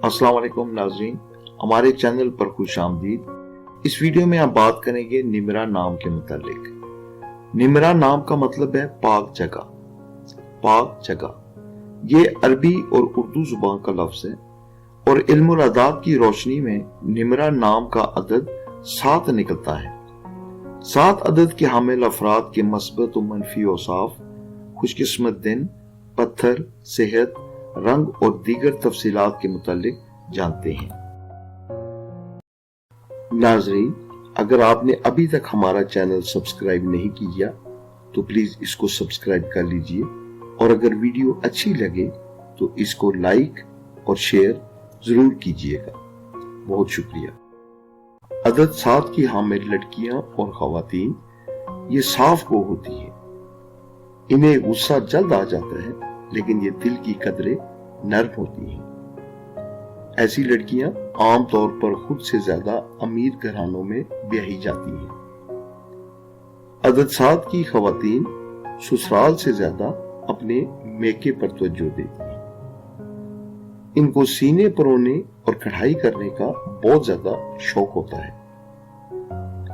السلام علیکم ناظرین، ہمارے چینل پر خوش آمدید۔ اس ویڈیو میں ہم بات کریں گے نمرہ نام کے متعلق۔ نمرہ نام کا مطلب ہے پاک جگہ۔ پاک جگہ یہ عربی اور اردو زبان کا لفظ ہے اور علم الاعداد کی روشنی میں نمرہ نام کا عدد 7 نکلتا ہے۔ 7 عدد کے حامل افراد کے مثبت و منفی اوصاف، خوش قسمت دن، پتھر، صحت، رنگ اور دیگر تفصیلات کے متعلق جانتے ہیں۔ ناظرین، اگر آپ نے ابھی تک ہمارا چینل سبسکرائب نہیں کیا تو پلیز اس کو سبسکرائب کر لیجئے، اور اگر ویڈیو اچھی لگے تو اس کو لائک اور شیئر ضرور کیجئے گا۔ بہت شکریہ۔ عدد 7 کی حامل لڑکیاں اور خواتین یہ صاف گو ہوتی ہیں۔ انہیں غصہ جلد آ جاتا ہے، لیکن یہ دل کی قدریں نرم ہوتی ہیں۔ ایسی لڑکیاں عام طور پر خود سے زیادہ امیر گھرانوں میں بیاہی جاتی ہیں۔ عدد 7 کی خواتین سسرال سے زیادہ اپنے میکے پر توجہ دیتی ہیں۔ ان کو سینے پرونے اور کڑھائی کرنے کا بہت زیادہ شوق ہوتا ہے۔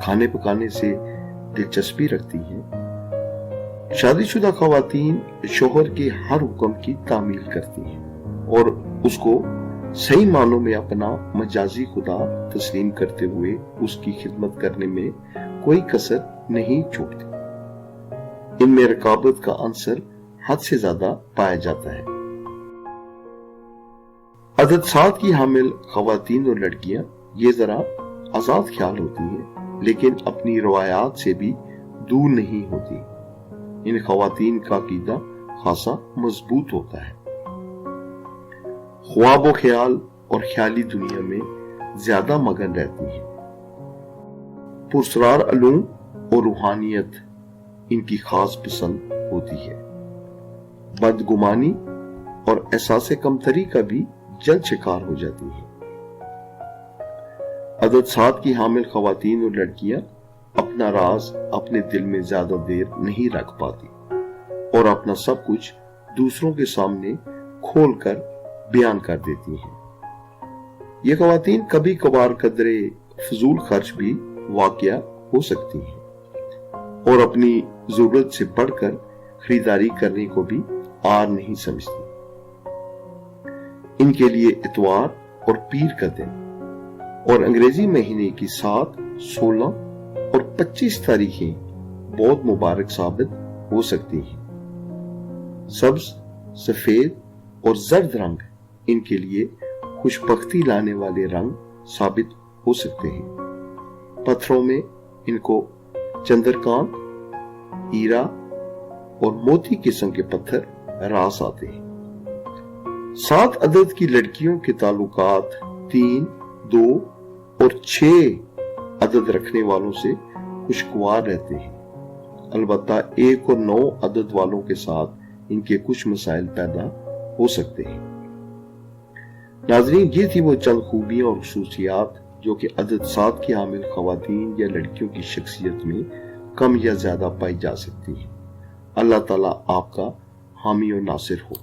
کھانے پکانے سے دلچسپی رکھتی ہیں۔ شادی شدہ خواتین شوہر کے ہر حکم کی تعمیل کرتی ہیں اور اس کو صحیح معنوں میں اپنا مجازی خدا تسلیم کرتے ہوئے اس کی خدمت کرنے میں کوئی کسر نہیں چھوڑتی۔ ان میں رقابت کا عنصر حد سے زیادہ پایا جاتا ہے۔ عدد 7 کی حامل خواتین اور لڑکیاں یہ ذرا آزاد خیال ہوتی ہیں، لیکن اپنی روایات سے بھی دور نہیں ہوتی۔ ان خواتین کا عقیدہ خاصا مضبوط ہوتا ہے۔ خواب و خیال اور خیالی دنیا میں زیادہ مگن رہتی ہیں۔ پراسرار علوم اور روحانیت ان کی خاص پسند ہوتی ہے۔ بدگمانی اور احساس کمتری کا بھی جلد شکار ہو جاتی ہیں۔ عدد 7 کی حامل خواتین اور لڑکیاں اپنا راز اپنے دل میں زیادہ دیر نہیں رکھ پاتی اور اپنا سب کچھ دوسروں کے سامنے کھول کر بیان کر دیتی ہیں۔ یہ خواتین کبھی کبھار قدرے فضول خرچ بھی واقع ہو سکتی ہیں اور اپنی ضرورت سے بڑھ کر خریداری کرنے کو بھی عار نہیں سمجھتی۔ ان کے لیے اتوار اور پیر کا دن اور انگریزی مہینے کی 7، 16 اور 25 تاریخیں بہت مبارک ثابت ہو سکتی ہیں۔ سبز، سفید اور زرد رنگ ان کے لیے خوشبختی لانے والے رنگ ثابت ہو سکتے ہیں۔ پتھروں میں ان کو چندرکانت، ہیرا اور موتی قسم کے پتھر راس آتے ہیں۔ 7 عدد کی لڑکیوں کے تعلقات 3، 2 اور 6 عدد رکھنے والوں سے خوشگوار رہتے ہیں، البتہ 1 اور 9 عدد والوں کے ساتھ ان کے کچھ مسائل پیدا ہو سکتے ہیں۔ ناظرین، یہ تھی وہ چند خوبیاں اور خصوصیات جو کہ عدد 7 کی حامل خواتین یا لڑکیوں کی شخصیت میں کم یا زیادہ پائی جا سکتی ہیں۔ اللہ تعالیٰ آپ کا حامی و ناصر ہو۔